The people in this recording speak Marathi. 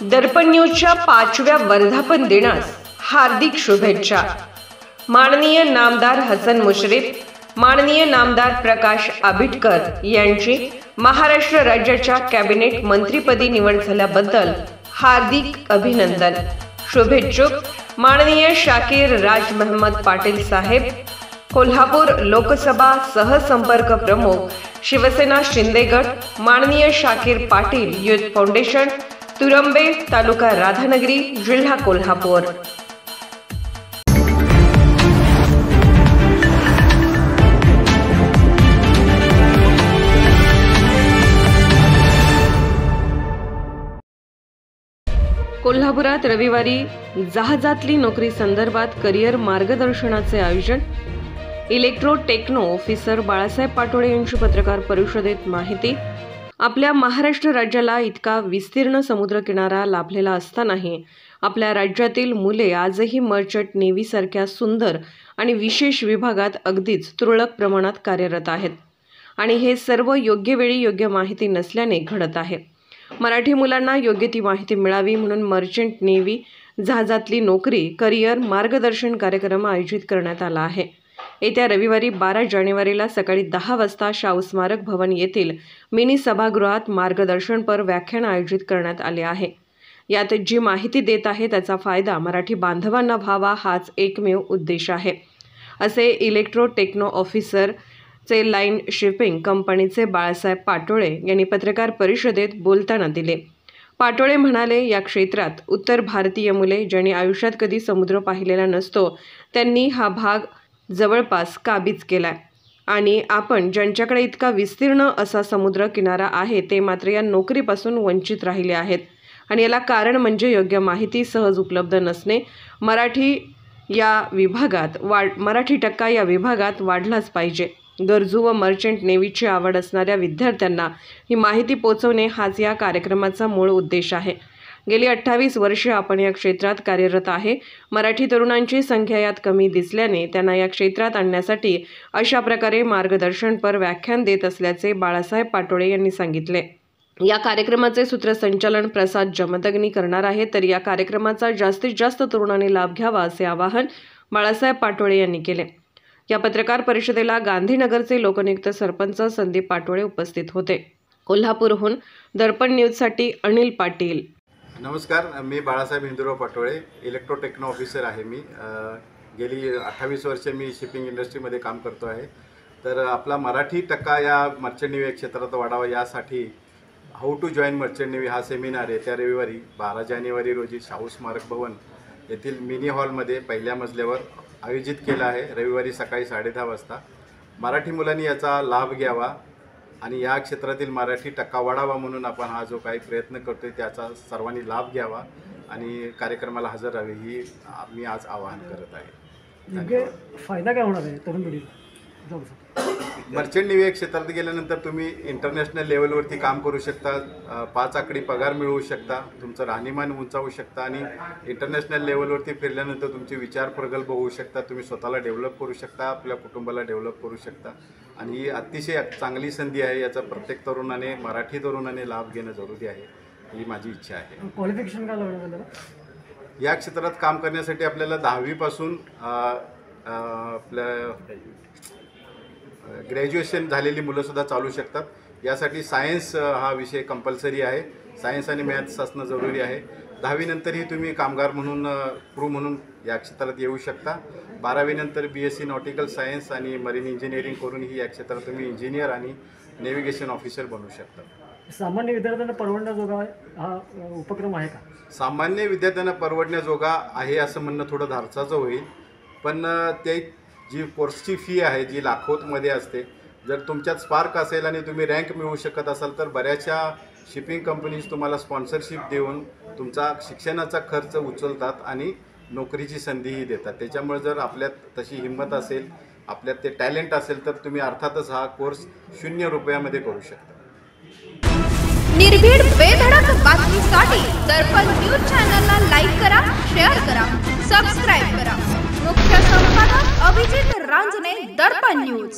दर्पण न्यूजच्या 5व्या वर्धापन दिनास हार्दिक शुभेच्छा। माननीय नामदार हसन मुश्रीफ, माननीय नामदार प्रकाश आबिटकर यांची महाराष्ट्र राज्याच्या कॅबिनेट मंत्रीपदी निवड झाल्याबद्दल हार्दिक अभिनंदन। शुभेच्छुक माननीय शाकीर राज महमद पाटील साहेब, कोल्हापूर लोकसभा सहसंपर्क प्रमुख, शिवसेना शिंदे गट, माननीय शाकीर पाटील युथ फाउंडेशन, तुरंबे, तालुका राधानगरी, जिल्हा कोल्हापूर। कोल्हापुरात रविवारी जहाजातली नोकरी संदर्भात करिअर मार्गदर्शनाचे आयोजन। Electro techno officer Balasaheb Patole यांची पत्रकार परिषदेत माहिती। आपल्या महाराष्ट्र राज्याला इतका विस्तीर्ण समुद्रकिनारा लाभलेला असतानाही आपल्या राज्यातील मुले आजही मर्चंट नेव्ही सारख्या सुंदर आणि विशेष विभागात अगदीच तुरळक प्रमाणात कार्यरत आहेत आणि हे सर्व योग्य वेळी योग्य माहिती नसल्याने घडत आहे। मराठी मुलांना योग्य ती माहिती मिळावी म्हणून मर्चंट नेव्ही जहाजातली नोकरी करिअर मार्गदर्शन कार्यक्रम आयोजित करण्यात आला आहे। येत्या रविवारी 12 जानेवारीला सकाळी 10 वाजता शाहू स्मारक भवन येथील मिनी सभागृहात मार्गदर्शनपर व्याख्यान आयोजित करण्यात आले आहे। यात जी माहिती देत आहे त्याचा फायदा मराठी बांधवांना व्हावा हाच एकमेव उद्देश आहे, असे इलेक्ट्रो टेक्नो ऑफिसर चे लाईन शिपिंग कंपनीचे बाळासाहेब पाटोळे यांनी पत्रकार परिषदेत बोलताना दिले। पाटोळे म्हणाले, या क्षेत्रात उत्तर भारतीय मुले ज्यांनी आयुष्यात कधी समुद्र पाहिलेला नसतो त्यांनी हा भाग जवळपास काबीज केलाय आणि आपण ज्यांच्याकडे इतका विस्तीर्ण असा समुद्र किनारा आहे ते मात्र या नोकरीपासून वंचित राहिले आहेत आणि याला कारण म्हणजे योग्य माहिती सहज उपलब्ध नसणे। मराठी टक्का या विभागात वाढलाच पाहिजे। गरजू व मर्चंट नेव्हीची आवड असणाऱ्या विद्यार्थ्यांना ही माहिती पोहोचवणे हाच या कार्यक्रमाचा मूळ उद्देश आहे। गेली 28 वर्षे आपण या क्षेत्रात कार्यरत आहे। मराठी तरुणांची संख्या यात कमी दिसल्याने त्यांना या क्षेत्रात आणण्यासाठी अशा प्रकारे मार्गदर्शनपर व्याख्यान देत असल्याचे बाळासाहेब पाटोळे यांनी सांगितले। या कार्यक्रमाचे सूत्रसंचालन प्रसाद जमदग्नी करणार आहेत, तर या कार्यक्रमाचा जास्तीत जास्त तरुणांनी लाभ घ्यावा असे आवाहन बाळासाहेब पाटोळे यांनी केले। या पत्रकार परिषदेला गांधीनगरचे लोकनियुक्त सरपंच संदीप पाटोळे उपस्थित होते। कोल्हापूरहून दर्पण न्यूजसाठी अनिल पाटील। नमस्कार, मी Balasaheb Hindurao Patole, electro techno officer आहे। मी गेली 28 वर्षे मी शिपिंग इंडस्ट्रीमध्ये काम करतो आहे। तर आपला मराठी टक्का या मर्चंट नेव्ही क्षेत्रात वाढावा यासाठी how to join merchant navy हा सेमिनार येत्या रविवारी 12 जानेवारी रोजी शाहू स्मारक भवन येथील मिनी हॉलमध्ये पहिल्या मजल्यावर आयोजित केला आहे। रविवारी सकाळी 10:30 वाजता मराठी मुलांनी याचा लाभ घ्यावा आणि या क्षेत्रातील मराठी टक्का वाढावा म्हणून आपण हा जो काही प्रयत्न करतोय त्याचा सर्वांनी लाभ घ्यावा आणि कार्यक्रमाला हजर राहावे ही मी आज आवाहन करत आहे। फायदा काय होणार आहे तरुण पिढीला? मर्चंट नेव्ही क्षेत्रात गेल्यानंतर तुम्ही इंटरनॅशनल लेवलवरती काम करू शकता, 5 आकडी पगार मिळवू शकता, तुमचं राहणीमान उंचावू शकता आणि इंटरनॅशनल लेवलवरती फिरल्यानंतर तुमचे विचार प्रगल्भ होऊ शकतात, तुम्ही स्वतःला डेव्हलप करू शकता, आपल्या कुटुंबाला डेव्हलप करू शकता आणि ही अतिशय चांगली संधी आहे। याचा प्रत्येक तरुणाने मराठी तरुणाने लाभ घेणं जरुरी आहे ही माझी इच्छा आहे। क्वालिफिकेशन काय लागणार? या क्षेत्रात काम करण्यासाठी आपल्याला 10वी पासून आपल्या ग्रॅज्युएशन झालेली मुलंसुद्धा चालू शकतात। यासाठी सायन्स हा विषय कंपल्सरी आहे, सायन्स आणि मॅथ्स असणं जरुरी आहे। 10वी नंतरही तुम्ही कामगार म्हणून क्रू म्हणून या क्षेत्रात येऊ शकता। 12वी नंतर BSc नॉटिकल सायन्स आणि मरीन इंजिनिअरिंग करूनही या क्षेत्रात तुम्ही इंजिनियर आणि नेव्हिगेशन ऑफिसर बनू शकता। सामान्य विद्यार्थ्यांना परवडण्याजोगा हा उपक्रम आहे का? सामान्य विद्यार्थ्यांना परवडण्याजोगा आहे असं म्हणणं थोडं धारचाचं होईल, पण ते जी कोर्सची फी आहे जी लाखोमध्ये असते, जर तुमच्यात स्पार्क असेल आणि तुम्ही रँक मिळवू शकत असाल तर बऱ्याचशा शिपिंग कंपनीज तुम्हाला स्पॉन्सरशिप देऊन तुमचा शिक्षणाचा खर्च उचलतात आणि नोकरीची संधीही देतात। त्याच्यामुळे जर आपल्यात तशी हिंमत असेल, आपल्यात ते टॅलेंट असेल तर तुम्ही अर्थातच हा कोर्स 0 रुपयामध्ये करू शकता। निर्भीड बेधडक बातमीसाठी दर्पण न्यूज चॅनलला लाईक करा, शेअर करा, सबस्क्राइब करा। मुख्य संपादक अभिजित रांजणे, दर्पण न्यूज।